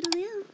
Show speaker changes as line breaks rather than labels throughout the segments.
Toodaloo.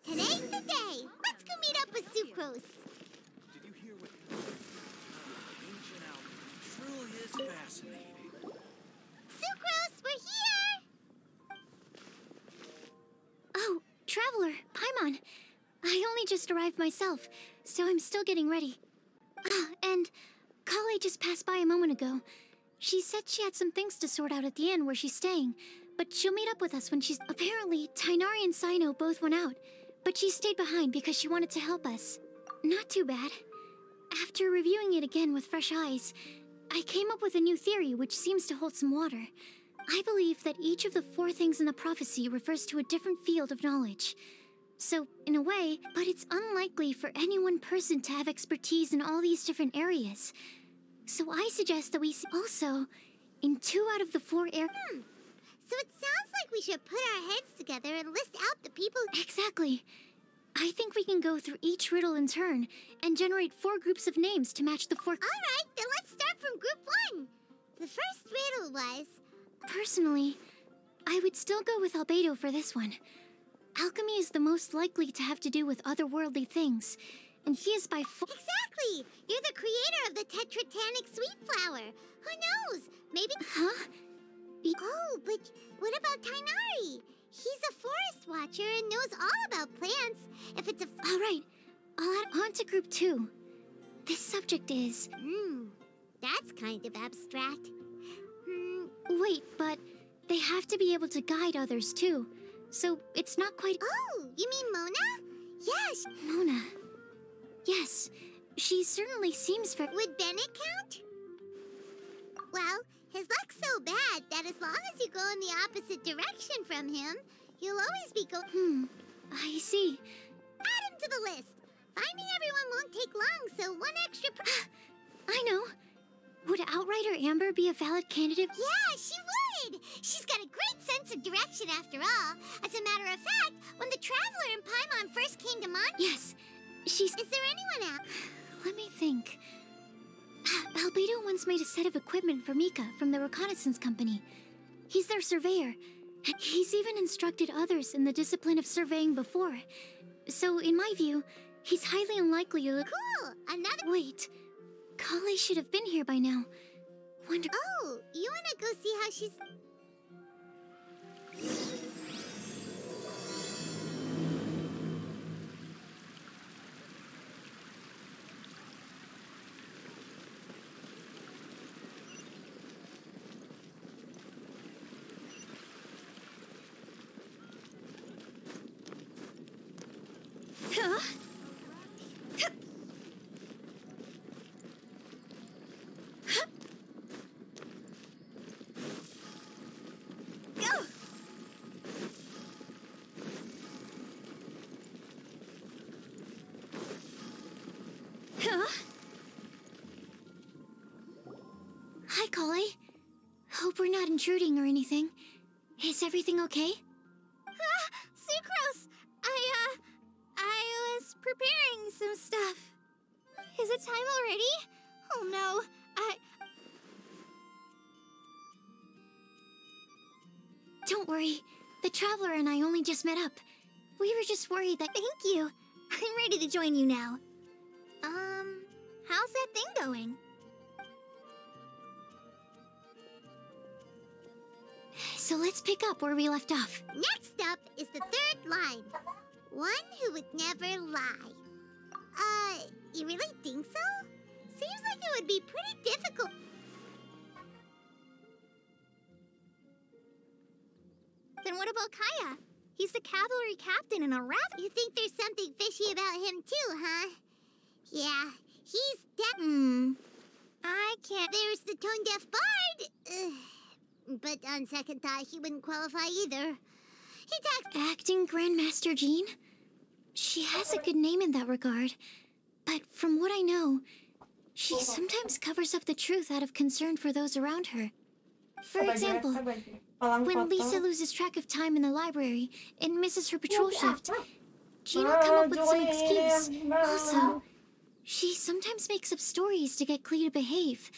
Today's the day! Let's go meet up with Sucrose!
Did you hear what ancient alchemy truly is fascinating?
Sucrose, we're here!
Oh, Traveler, Paimon. I only just arrived myself, so I'm still getting ready. Ah, and Kale just passed by a moment ago. She said she had some things to sort out at the inn where she's staying, but she'll meet up with us when she's... Apparently, Tighnari and Sino both went out, but she stayed behind because she wanted to help us. Not too bad. After reviewing it again with fresh eyes, I came up with a new theory which seems to hold some water. I believe that each of the 4 things in the prophecy refers to a different field of knowledge. So, in a way, but it's unlikely for any one person to have expertise in all these different areas. So I suggest that we also, in 2 out of the 4 areas...
So it sounds like we should put our heads together and list out the people...
Exactly. I think we can go through each riddle in turn and generate 4 groups of names to match the 4...
Alright, then let's start from group 1. The first riddle was...
Personally, I would still go with Albedo for this one. Alchemy is the most likely to have to do with otherworldly things, and he is by
Exactly! You're the creator of the tetratanic sweet flower. Who knows? Maybe...
Huh?
Oh, but what about Tighnari? He's a forest watcher and knows all about plants. If it's a...
All right, I'll add on to group 2. This subject is...
That's kind of abstract.
Wait, but they have to be able to guide others too, so it's not quite...
Oh, you mean Mona? Yes.
Mona. Yes, she certainly seems for...
Would Bennett count? Well, his luck's so bad that as long as you go in the opposite direction from him, you'll always be
I see.
Add him to the list. Finding everyone won't take long, so 1 extra
I know. Would Outrider Amber be a valid candidate?
Yeah, she would! She's got a great sense of direction after all. As a matter of fact, when the Traveler and Paimon first came to Mon...
Yes, she's...
Is there anyone else?
Let me think. Albedo once made a set of equipment for Mika from the reconnaissance company. He's their surveyor. He's even instructed others in the discipline of surveying before. So, in my view, he's highly unlikely to...
Cool! Another...
Wait. Kale should have been here by now. Wonder...
Oh, you wanna go see how she's...
Huh? Hi, Kale. Hope we're not intruding or anything. Is everything okay?
Sucrose! I was preparing some stuff. Is it time already? Oh no,
Don't worry. The Traveler and I only just met up. We were just worried that...
Thank you. I'm ready to join you now. How's that thing going?
So let's pick up where we left off.
Next up is the 3rd line. One who would never lie. You really think so? Seems like it would be pretty cavalry captain in a rat. You think there's something fishy about him too, huh? Yeah, he's I can't. There's the tone-deaf bard. But on second thought, he wouldn't qualify either. He talks.
Acting Grandmaster Jean? She has a good name in that regard. But from what I know, she sometimes covers up the truth out of concern for those around her. For example, when Lisa loses track of time in the library and misses her patrol shift, Jean will come up with some excuse. Also, she sometimes makes up stories to get Klee to behave.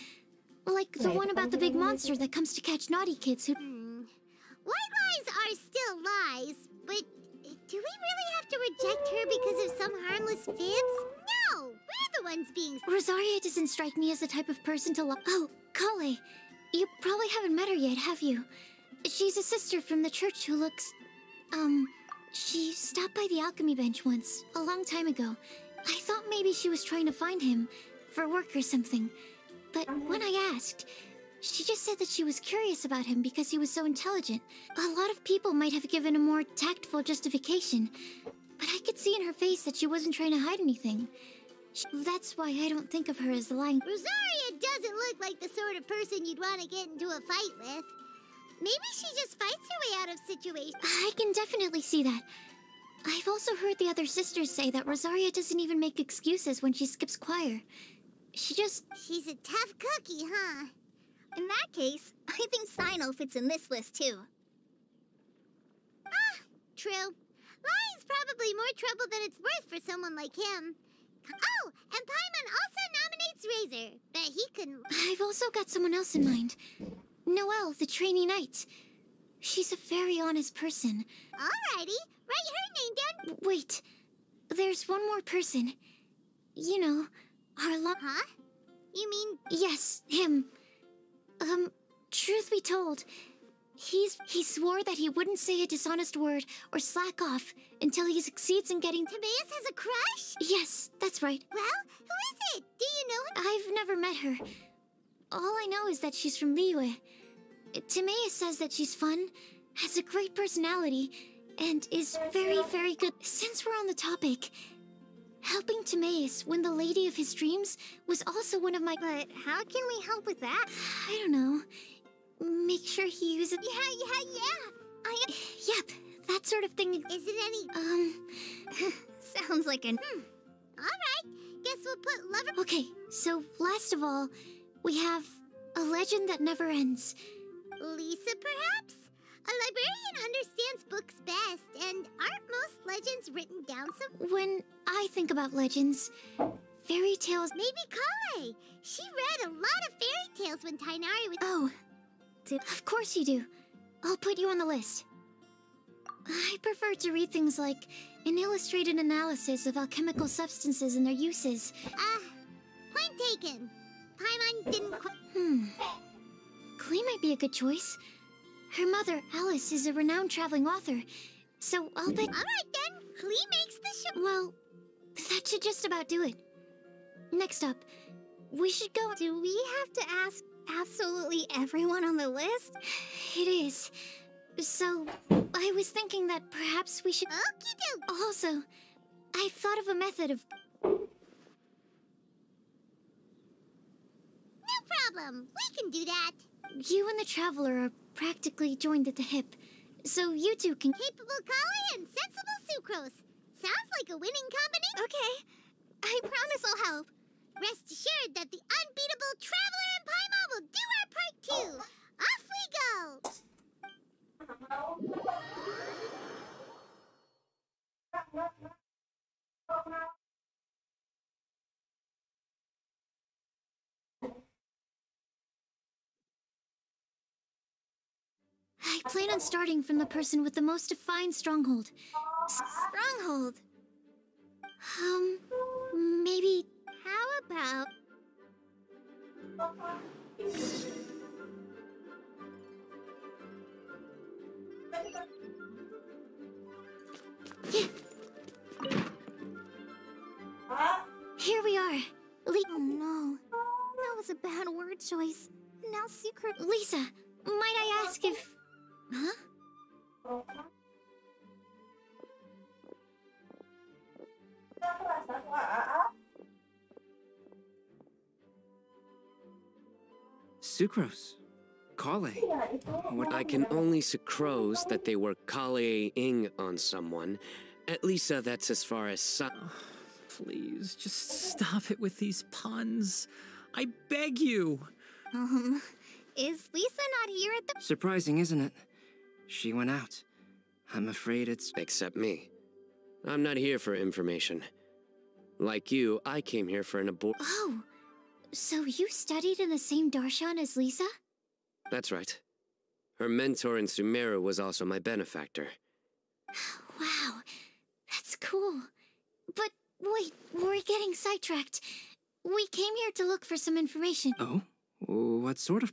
Like the one about the big monster that comes to catch naughty kids who...
White lies are still lies, but do we really have to reject her because of some harmless fibs? No! We're the ones being...
Rosaria doesn't strike me as the type of person to love... Oh, Kale. You probably haven't met her yet, have you? She's a sister from the church who looks... She stopped by the alchemy bench once, a long time ago. I thought maybe she was trying to find him, for work or something. But when I asked, she just said that she was curious about him because he was so intelligent. A lot of people might have given a more tactful justification, but I could see in her face that she wasn't trying to hide anything. That's why I don't think of her as the lying...
Rosaria doesn't look like the sort of person you'd want to get into a fight with. Maybe she just fights her way out of situations.
I can definitely see that. I've also heard the other sisters say that Rosaria doesn't even make excuses when she skips choir. She's
a tough cookie, huh?
In that case, I think Sino fits in this list too.
Ah, true. Lying's probably more trouble than it's worth for someone like him. Oh, and Paimon also nominates Razor, but he couldn't...
I've also got someone else in mind. Noelle, the trainee knight. She's a very honest person.
Alrighty, write her name down.
Wait, there's one more person. You know,
Huh? You mean...
Yes, him. Truth be told, he swore that he wouldn't say a dishonest word or slack off until he succeeds in getting...
Timaeus has a crush?
Yes, that's right.
Well, who is it? Do you know him?
I've never met her. All I know is that she's from Liyue. Timaeus says that she's fun, has a great personality, and is very, very good. Since we're on the topic, helping Timaeus win the lady of his dreams was also one of my...
But how can we help with that?
I don't know. Make sure he uses...
Yeah.
Yep, that sort of thing.
Is it any...
Sounds like an...
Alright, guess we'll put lover...
Okay, so last of all, we have a legend that never ends.
Lisa, perhaps? A librarian understands books best, and aren't most legends written down some...
When I think about legends, fairy tales...
Maybe Kale! She read a lot of fairy tales when Tainari was...
Oh, of course you do. I'll put you on the list. I prefer to read things like an illustrated analysis of alchemical substances and their uses.
Point taken. Paimon didn't
Klee might be a good choice. Her mother, Alice, is a renowned traveling author, so I'll bet...
Alright then, Klee makes the show.
Well, that should just about do it. Next up, we should go...
Do we have to ask absolutely everyone on the list?
It is. So, I was thinking that perhaps we should...
Okie doke.
Also, I've thought of a method of...
No problem, we can do that.
You and the Traveler are practically joined at the hip, so you two can...
Capable Kale and sensible Sucrose. Sounds like a winning combination.
Okay, I promise I'll help.
Rest assured that the unbeatable Traveler and Paimon will do our part too. Off we go.
I plan on starting from the person with the most defined stronghold.
Stronghold?
Maybe...
How about...
Yeah. Here we are.
Oh no, that was a bad word choice. Now secret...
Lisa, might I ask if... Huh?
Sucrose. Kale. What?
I can only sucrose that they were Kale-ing on someone. At least that's as far as
Please, just stop it with these puns. I beg you.
Is Lisa not here at the—
Surprising, isn't it? She went out. I'm afraid it's...
Except me. I'm not here for information. Like you, I came here for an
Oh, so you studied in the same darshan as Lisa?
That's right. Her mentor in Sumeru was also my benefactor.
Wow, that's cool. But wait, we're getting sidetracked. We came here to look for some information.
Oh? What sort of...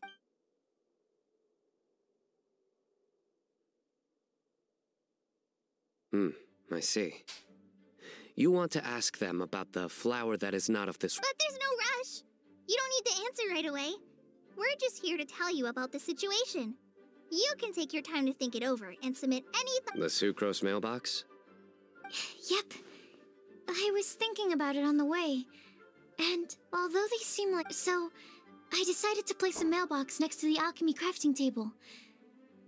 I see. You want to ask them about the flower that is not of this...
But there's no rush. You don't need to answer right away. We're just here to tell you about the situation. You can take your time to think it over and submit any...
The sucrose mailbox?
Yep. I was thinking about it on the way. And although they seem like... So, I decided to place a mailbox next to the alchemy crafting table.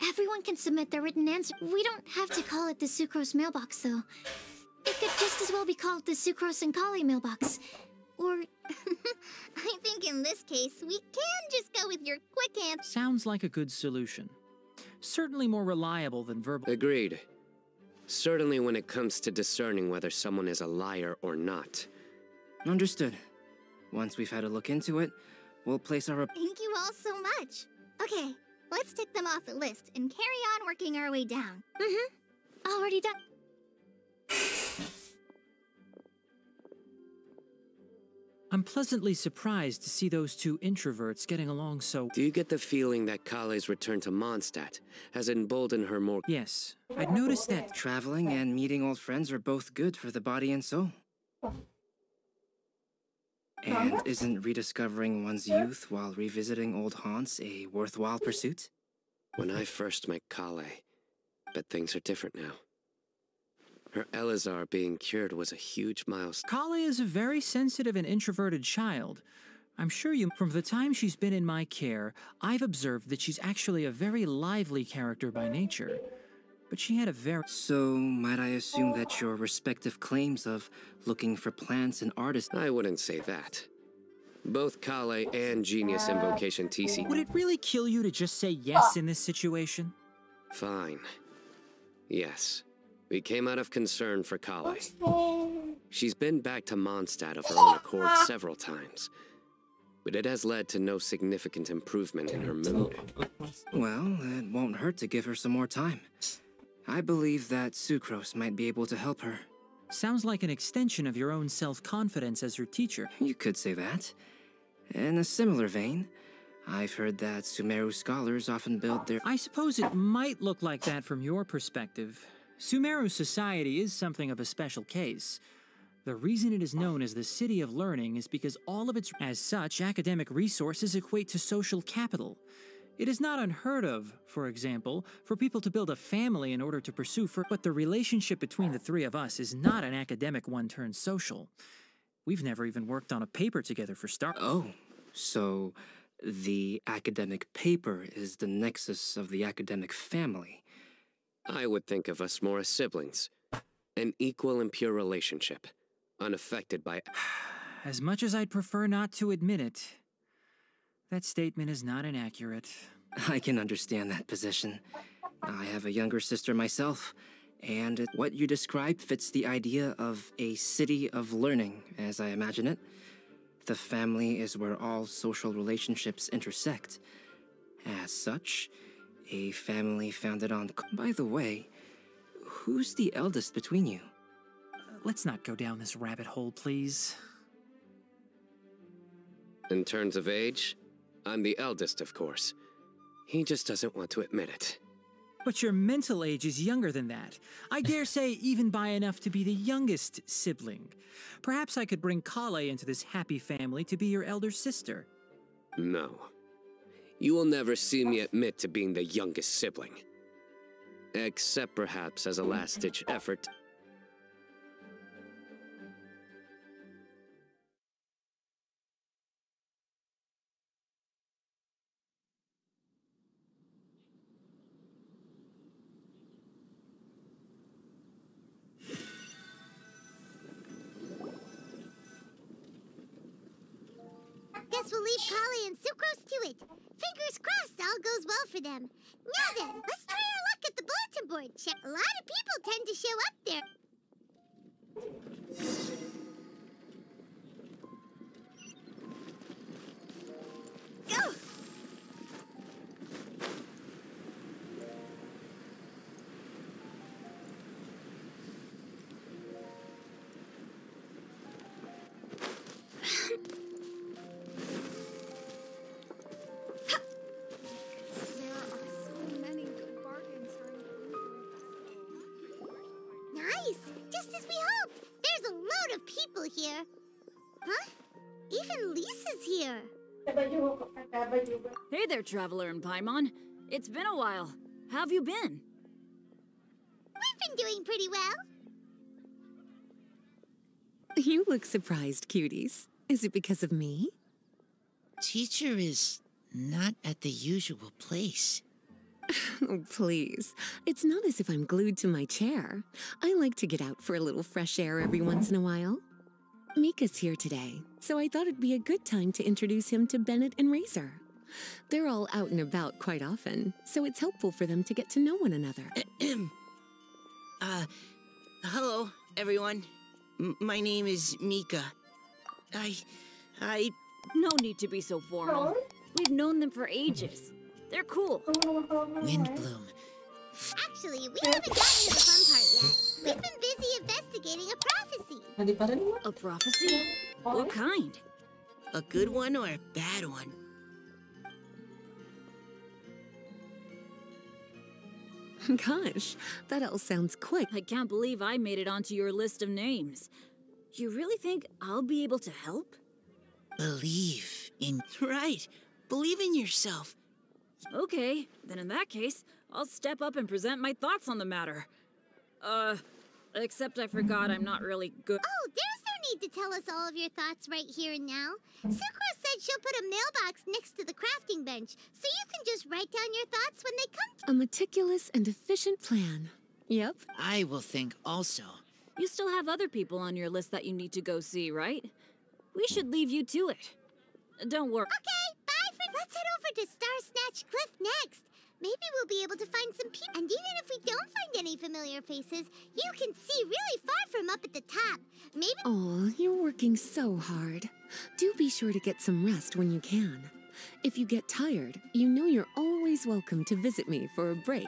Everyone can submit their written answer. We don't have to call it the sucrose mailbox, though. It could just as well be called the sucrose and Kale mailbox. Or...
I think in this case, we can just go with your quick answer.
Sounds like a good solution. Certainly more reliable than verbal.
Agreed. Certainly when it comes to discerning whether someone is a liar or not.
Understood. Once we've had a look into it, we'll place our...
Thank you all so much. Okay, let's tick them off the list and carry on working our way down.
Already done.
I'm pleasantly surprised to see those two introverts getting along so...
Do you get the feeling that Kale's return to Mondstadt has emboldened her more...
Yes, I'd noticed that...
Traveling and meeting old friends are both good for the body and soul. And isn't rediscovering one's youth while revisiting old haunts a worthwhile pursuit?
When I first met Kale, but things are different now. Her Elazar being cured was a huge milestone.
Kale is a very sensitive and introverted child. I'm sure you... From the time she's been in my care, I've observed that she's actually a very lively character by nature. But she had a very...
So, might I assume that your respective claims of looking for plants and artists...
I wouldn't say that. Both Kale and Genius Invocation TC...
Would it really kill you to just say yes in this situation?
Fine. Yes. We came out of concern for Kale. She's been back to Mondstadt of her own accord several times, but it has led to no significant improvement in her mood.
Well, it won't hurt to give her some more time. I believe that Sucrose might be able to help her.
Sounds like an extension of your own self-confidence as her teacher.
You could say that. In a similar vein, I've heard that Sumeru scholars often build their...
I suppose it might look like that from your perspective. Sumeru society is something of a special case. The reason it is known as the City of Learning is because all of its... As such, academic resources equate to social capital. It is not unheard of, for example, for people to build a family in order to pursue... But the relationship between the three of us is not an academic one turned social. We've never even worked on a paper together for start...
Oh, so the academic paper is the nexus of the academic family.
I would think of us more as siblings. An equal and pure relationship, unaffected by...
As much as I'd prefer not to admit it, that statement is not inaccurate.
I can understand that position. I have a younger sister myself, and what you described fits the idea of a city of learning, as I imagine it. The family is where all social relationships intersect. As such, a family founded on... By the way, who's the eldest between you?
Let's not go down this rabbit hole, please.
In terms of age, I'm the eldest, of course. He just doesn't want to admit it.
But your mental age is younger than that. I dare say even by enough to be the youngest sibling. Perhaps I could bring Kale into this happy family to be your elder sister.
No. You will never see me admit to being the youngest sibling. Except perhaps as a last-ditch effort.
we'll leave Kali and Sucrose to it. Fingers crossed all goes well for them. Now then, let's try our luck at the bulletin board. Check. A lot of people tend to show up there. Go! Nice! Just as we hoped! There's a load of people here. Huh? Even Lisa's here.
Hey there, Traveler and Paimon. It's been a while. How have you been?
We've been doing pretty well.
You look surprised, cuties. Is it because of me?
Teacher is not at the usual place.
Oh, please. It's not as if I'm glued to my chair. I like to get out for a little fresh air every once in a while. Mika's here today, so I thought it'd be a good time to introduce him to Bennett and Razor. They're all out and about quite often, so it's helpful for them to get to know one another.
Hello, everyone. My name is Mika.
No need to be so formal. We've known them for ages. They're cool.
Windblume.
Actually, we haven't gotten to the fun part yet. We've been busy investigating a prophecy.
A prophecy? What kind?
A good one or a bad one?
Gosh, that all sounds quick.
I can't believe I made it onto your list of names. You really think I'll be able to help?
Believe in... Right. Believe in yourself.
Okay, then in that case, I'll step up and present my thoughts on the matter. Except I forgot I'm not really good.
Oh, there's no need to tell us all of your thoughts right here and now. Sakura said she'll put a mailbox next to the crafting bench, so you can just write down your thoughts when they come to...
A meticulous and efficient plan. Yep.
I will think also.
You still have other people on your list that you need to go see, right? We should leave you to it. Don't worry.
Okay, bye for... Let's head over to Star Snatch Cliff next. Maybe we'll be able to find some people. And even if we don't find any familiar faces, you can see really far from up at the top. Maybe...
Oh, you're working so hard. Do be sure to get some rest when you can. If you get tired, you know you're always welcome to visit me for a break.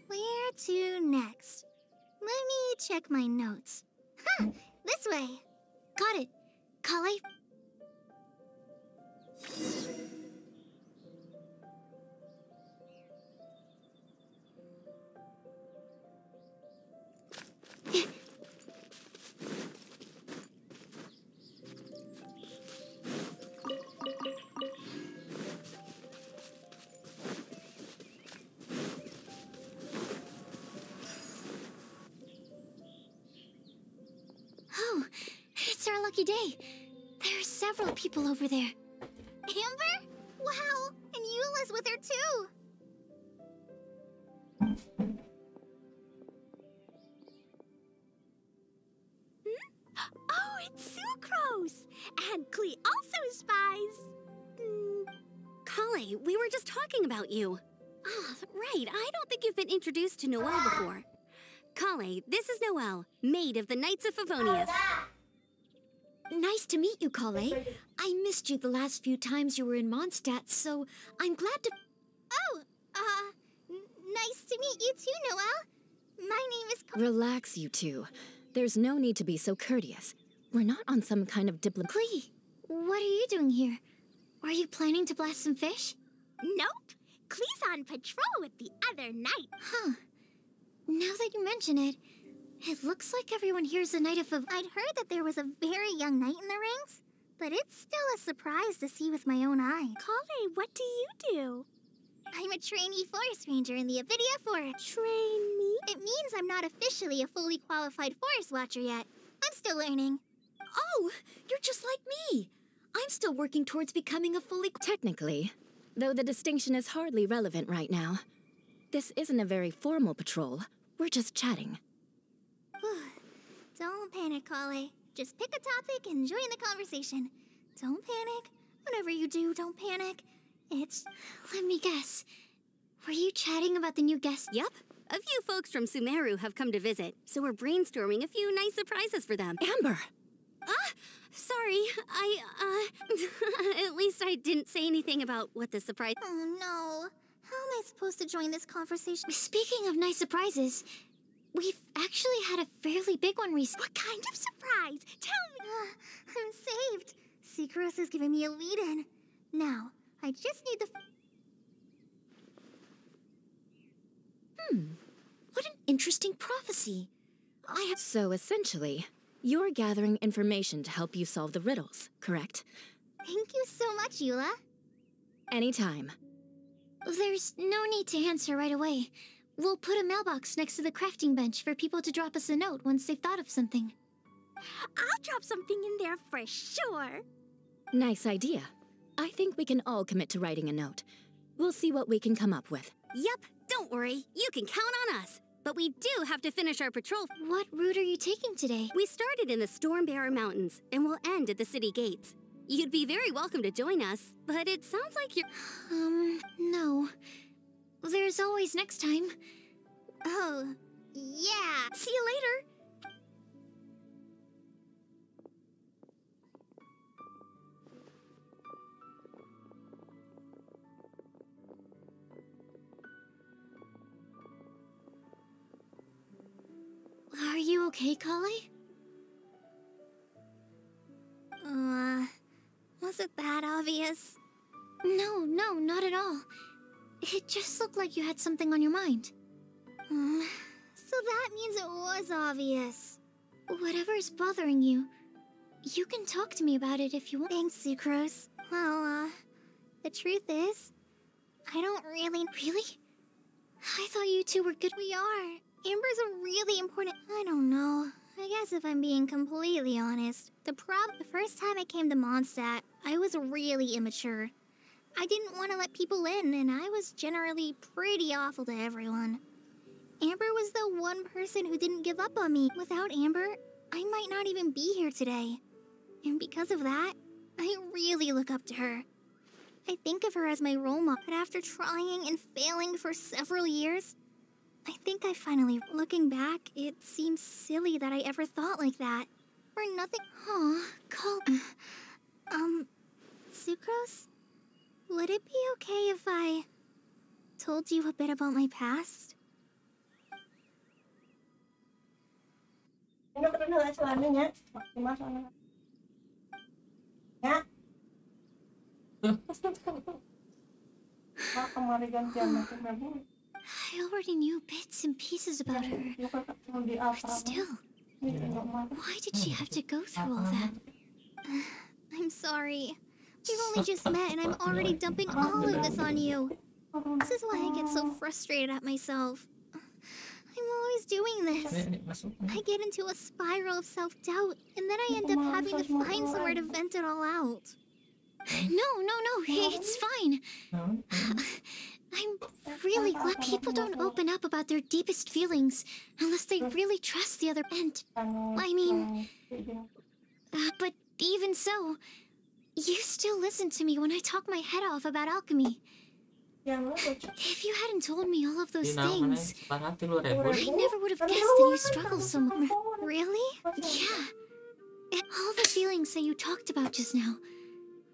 Where to next? Let me check my notes. Huh, this way.
Got it. Kali? Oh, it's our lucky day. There are several people over there.
Amber? Wow, and Eula's with her too.
Oh, it's Sucrose! And Klee also spies.
Kali, we were just talking about you. Ah, right. I don't think you've been introduced to Noelle before. Kali, this is Noelle, maid of the Knights of Favonius.
Nice to meet you, Kali. I missed you the last few times you were in Mondstadt, so I'm glad to...
Oh, nice to meet you too, Noelle. My name is...
Relax, you two. There's no need to be so courteous. We're not on some kind of diplomat...
Klee, what are you doing here? Are you planning to blast some fish?
Nope. Klee's on patrol with the other knight.
Huh. Now that you mention it, it looks like everyone here's a knight of...
I'd heard that there was a very young knight in the rings, but it's still a surprise to see with my own eyes.
Kali, what do you do?
I'm a trainee forest ranger in the Avidia Forest.
Trainee?
It means I'm not officially a fully qualified forest watcher yet. I'm still learning.
Oh, you're just like me. I'm still working towards becoming a fully... Technically, though the distinction is hardly relevant right now.
This isn't a very formal patrol. We're just chatting.
Don't panic, Kale. Just pick a topic and join the conversation. Don't panic. Whatever you do, don't panic. It's...
Let me guess. Were you chatting about the new guest?
Yep. A few folks from Sumeru have come to visit, so we're brainstorming a few nice surprises for them.
Amber!
Sorry. At least I didn't say anything about what the surprise...
Oh, no. How am I supposed to join this conversation?
Speaking of nice surprises, we've actually had a fairly big one recently.
What kind of surprise? Tell me! I'm saved. Secros is giving me a lead-in. Now, I just need the...
What an interesting prophecy. So essentially, you're gathering information to help you solve the riddles, correct?
Thank you so much, Eula.
Anytime.
There's no need to answer right away. We'll put a mailbox next to the crafting bench for people to drop us a note once they've thought of something.
I'll drop something in there for sure.
Nice idea. I think we can all commit to writing a note. We'll see what we can come up with.
Yep, don't worry. You can count on us. But we do have to finish our patrol.
What route are you taking today?
We started in the Stormbearer Mountains, and we'll end at the city gates. You'd be very welcome to join us, but it sounds like you're...
No. There's always next time.
Oh, yeah.
See you later. Are you okay, Kale?
Was it that obvious?
No, not at all. It just looked like you had something on your mind.
So that means it was obvious.
Whatever's bothering you, you can talk to me about it if you want.
Thanks, Sucrose. Well, the truth is, I don't really...
Really? I thought you two were good.
We are. Amber's a really important... I don't know. I guess if I'm being completely honest, the first time I came to Mondstadt, I was really immature. I didn't want to let people in, and I was generally pretty awful to everyone. Amber was the one person who didn't give up on me. Without Amber, I might not even be here today. And because of that, I really look up to her. I think of her as my role model, but after trying and failing for several years, I think I finally... Looking back, it seems silly that I ever thought like that. Or nothing... Sucrose? Would it be okay if I told you a bit about my past?
I already knew bits and pieces about her, but still, why did she have to go through all that?
I'm sorry. We've only just met and I'm already dumping all of this on you. This is why I get so frustrated at myself. I'm always doing this. I get into a spiral of self-doubt, and then I end up having to find somewhere to vent it all out.
No, it's fine. I'm really glad people don't open up about their deepest feelings unless they really trust the other end. I mean, but even so, you still listen to me when I talk my head off about alchemy. If you hadn't told me all of those things, I never would have guessed that you struggle so much.
Really?
Yeah. All the feelings that you talked about just now,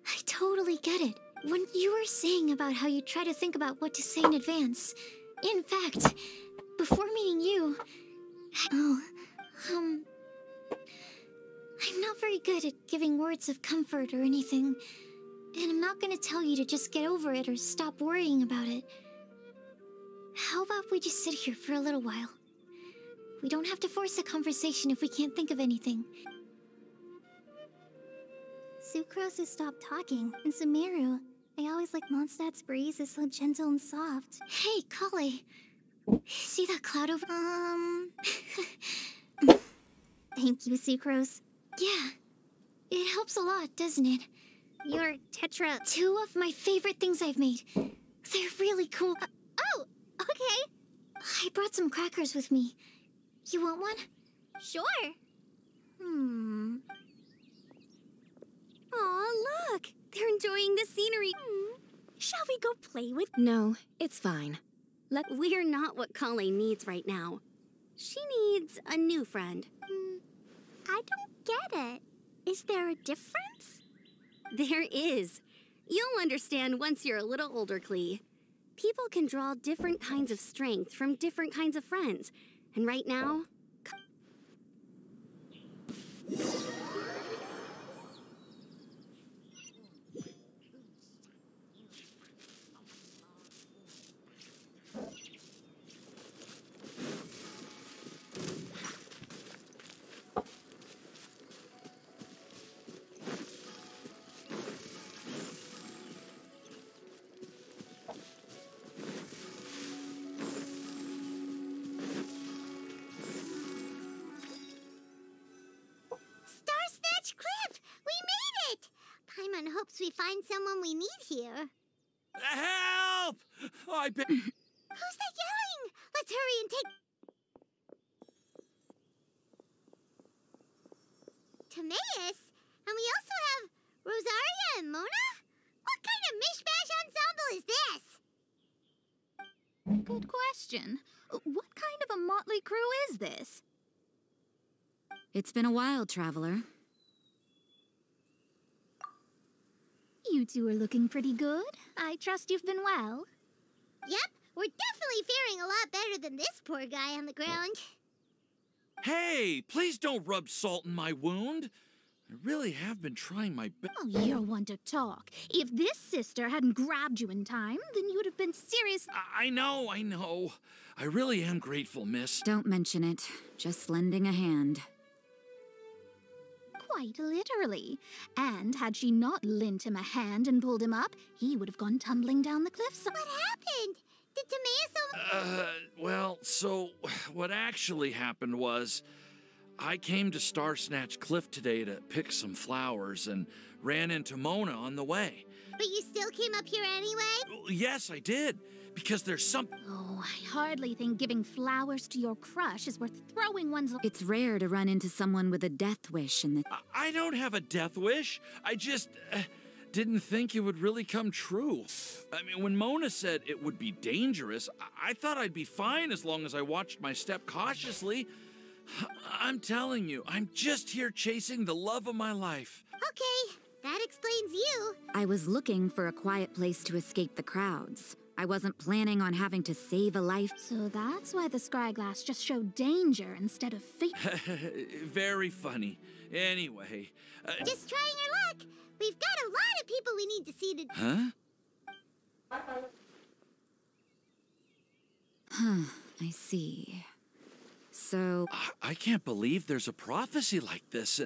I totally get it. When you were saying about how you try to think about what to say in advance, in fact, before meeting you, I'm not very good at giving words of comfort or anything, and I'm not gonna tell you to just get over it or stop worrying about it. How about we just sit here for a little while? We don't have to force a conversation if we can't think of anything.
Sucrose has stopped talking, and Sumeru, I always like Mondstadt's breeze is so gentle and soft.
Hey, Kale. See that cloud over?
Thank you, Sucrose.
Yeah. It helps a lot, doesn't it?
Your tetra...
2 of my favorite things I've made. They're really cool.
Okay.
I brought some crackers with me. You want one?
Sure. Aw, look! They're enjoying the scenery. Shall we go play with...
No, it's fine.
We're not what Colleen needs right now. She needs a new friend.
I don't get it. Is there a difference?
There is. You'll understand once you're a little older, Klee. People can draw different kinds of strength from different kinds of friends. And right now...
Starsnatch Cliff! We made it! Paimon hopes we find someone we need here.
Help! I bet.
Who's that yelling? Let's hurry and take... Timaeus? And we also have Rosaria and Mona? What kind of mishmash ensemble is this?
Good question. What kind of a motley crew is this?
It's been a while, Traveler.
You two are looking pretty good. I trust you've been well.
Yep, we're definitely faring a lot better than this poor guy on the ground.
Hey, please don't rub salt in my wound. I really have been trying my best.
Oh, you're one to talk. If this sister hadn't grabbed you in time, then you would have been serious.
I know. I really am grateful, miss.
Don't mention it. Just lending a hand.
Quite literally. And had she not lent him a hand and pulled him up, he would have gone tumbling down the cliff.
What happened? Did Timaeus...
Well, so what actually happened was I came to Starsnatch Cliff today to pick some flowers and ran into Mona on the way.
But you still came up here anyway?
Yes, I did. Because there's something...
Oh, I hardly think giving flowers to your crush is worth throwing one's...
It's rare to run into someone with a death wish in the...
I don't have a death wish. I just didn't think it would really come true. I mean, when Mona said it would be dangerous, I thought I'd be fine as long as I watched my step cautiously. I'm telling you, I'm just here chasing the love of my life.
Okay, that explains you.
I was looking for a quiet place to escape the crowds. I wasn't planning on having to save a life.
So that's why the scryglass just showed danger instead of fate.
Very funny. Anyway...
just trying our luck. We've got a lot of people we need to see to...
Huh? I see. So...
I can't believe there's a prophecy like this,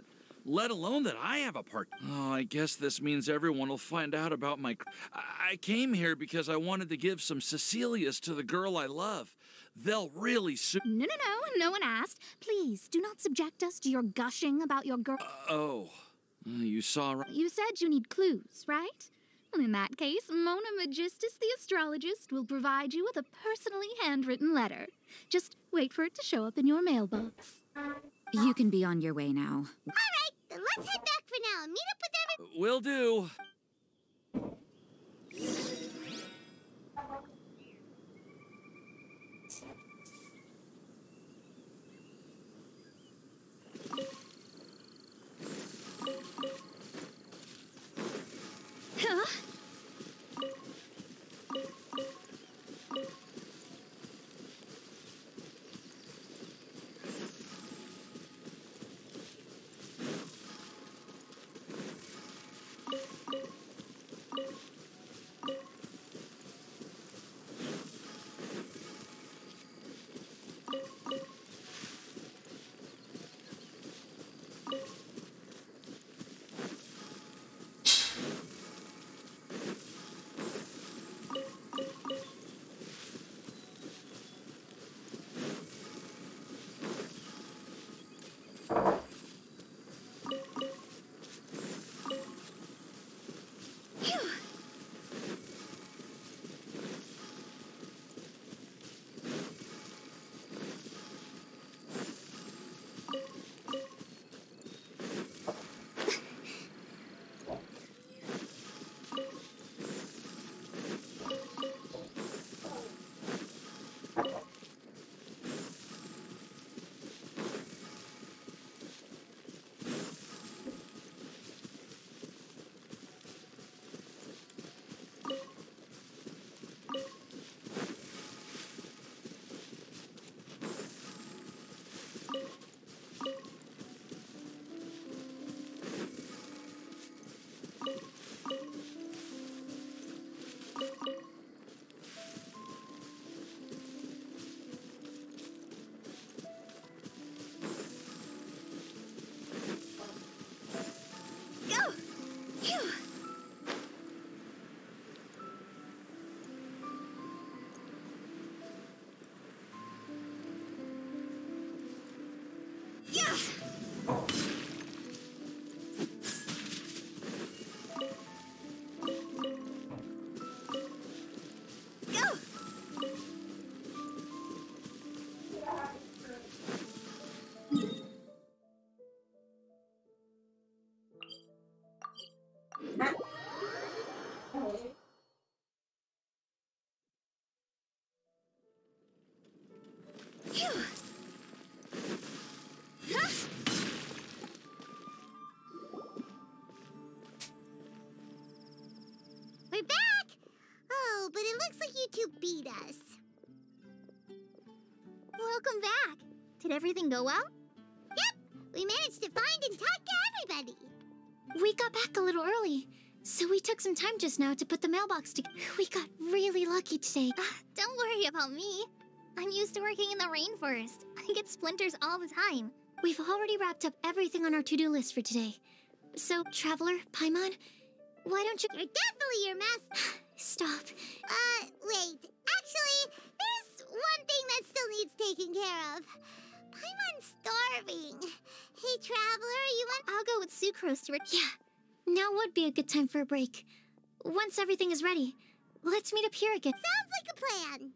let alone that I have a part. Oh, I guess this means everyone will find out about my... I came here because I wanted to give some Cecilias to the girl I love. They'll really
No one asked. Please, do not subject us to your gushing about your girl...
You saw...
You said you need clues, right? Well, in that case, Mona Magistus the astrologist will provide you with a personally handwritten letter. Just wait for it to show up in your mailbox.
You can be on your way now.
All right, then let's head back for now and meet up with everyone.
Will do.
Huh?
you beat us.
Welcome back. Did everything go well?
Yep, we managed to find and talk to everybody.
We got back a little early, so we took some time just now to put the mailbox together. We got really lucky today.
Don't worry about me. I'm used to working in the rainforest. I get splinters all the time.
We've already wrapped up everything on our to-do list for today. So, Traveler, Paimon, why don't you—
You're definitely your master.
Stop.
Wait. Actually, there's one thing that still needs taking care of. Paimon's starving. Hey, Traveler, you want—
I'll go with sucrose to—
Yeah, now would be a good time for a break. Once everything is ready, let's meet up here again.
Sounds like a plan.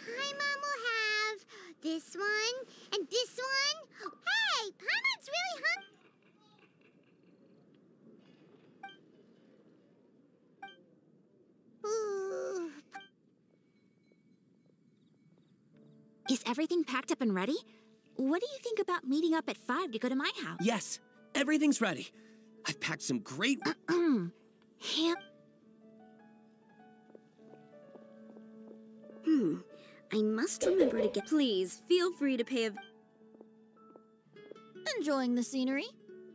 Paimon will have this one and this one. Hey, Paimon's really hungry. Ooh.
Is everything packed up and ready? What do you think about meeting up at 5 to go to my house?
Yes, everything's ready. I've packed some great...
I must remember to get...
Please, feel free to pay a...
Enjoying the scenery?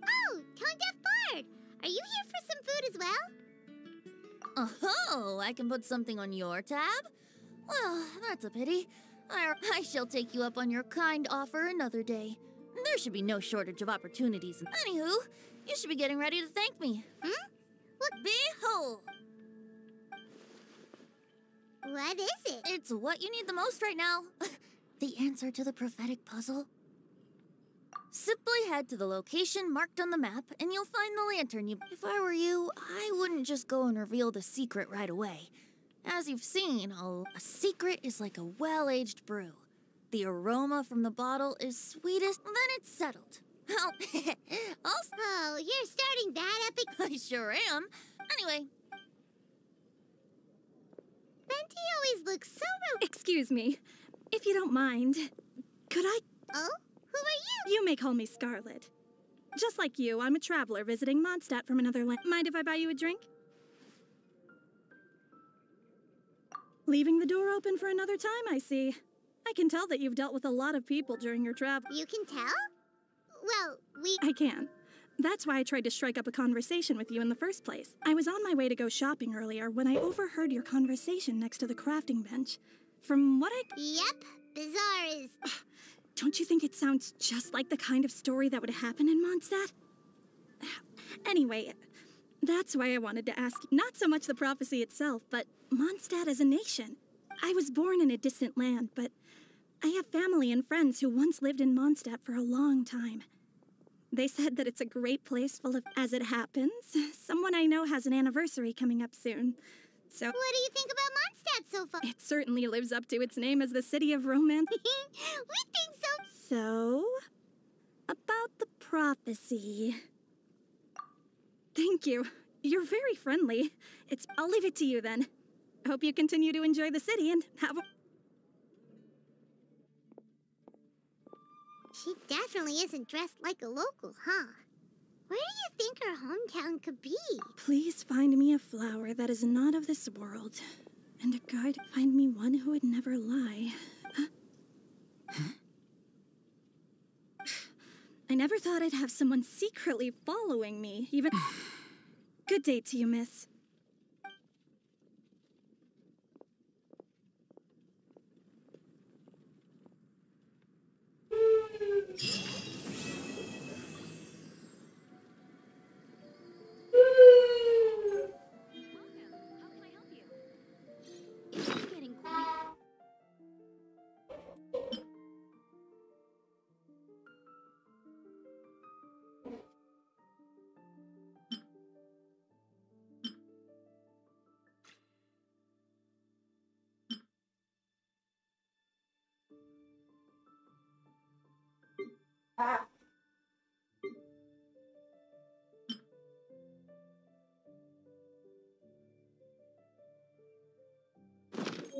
Oh, Tone Deaf Bard! Are you here for some food as well?
Oh, I can put something on your tab? Well, that's a pity. I shall take you up on your kind offer another day. There should be no shortage of opportunities. Anywho, you should be getting ready to thank me.
What?
Behold!
What is it?
It's what you need the most right now. The answer to the prophetic puzzle. Simply head to the location marked on the map, and you'll find the lantern. If I were you, I wouldn't just go and reveal the secret right away. As you've seen, a secret is like a well-aged brew. The aroma from the bottle is sweetest, then it's settled.
Oh, you're starting that epic...
I sure am. Anyway.
Venti always looks so...
Excuse me, if you don't mind, could I...
Oh? Who are you?
You may call me Scarlet. Just like you, I'm a traveler visiting Mondstadt from another land. Mind if I buy you a drink? Leaving the door open for another time, I see. I can tell that you've dealt with a lot of people during your travel.
You can tell? Well,
I can. That's why I tried to strike up a conversation with you in the first place. I was on my way to go shopping earlier when I overheard your conversation next to the crafting bench. From what I...
Yep, Bizarre is...
Don't you think it sounds just like the kind of story that would happen in Mondstadt? Anyway, that's why I wanted to ask you. Not so much the prophecy itself, but Mondstadt as a nation. I was born in a distant land, but I have family and friends who once lived in Mondstadt for a long time. They said that it's a great place full of... As it happens, someone I know has an anniversary coming up soon. So...
What do you think about Mondstadt so far?
It certainly lives up to its name as the city of romance.
We think so.
So, about the prophecy. Thank you. You're very friendly. I'll leave it to you then. Hope you continue to enjoy the city and have a...
She definitely isn't dressed like a local, huh? Where do you think her hometown could be?
Please find me a flower that is not of this world. And a guide, find me one who would never lie. Huh? I never thought I'd have someone secretly following me, even... Good day to you, miss.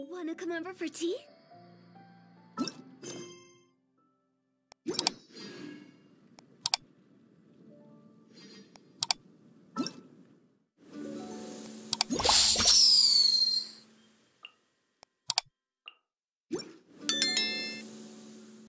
Wanna come over for tea?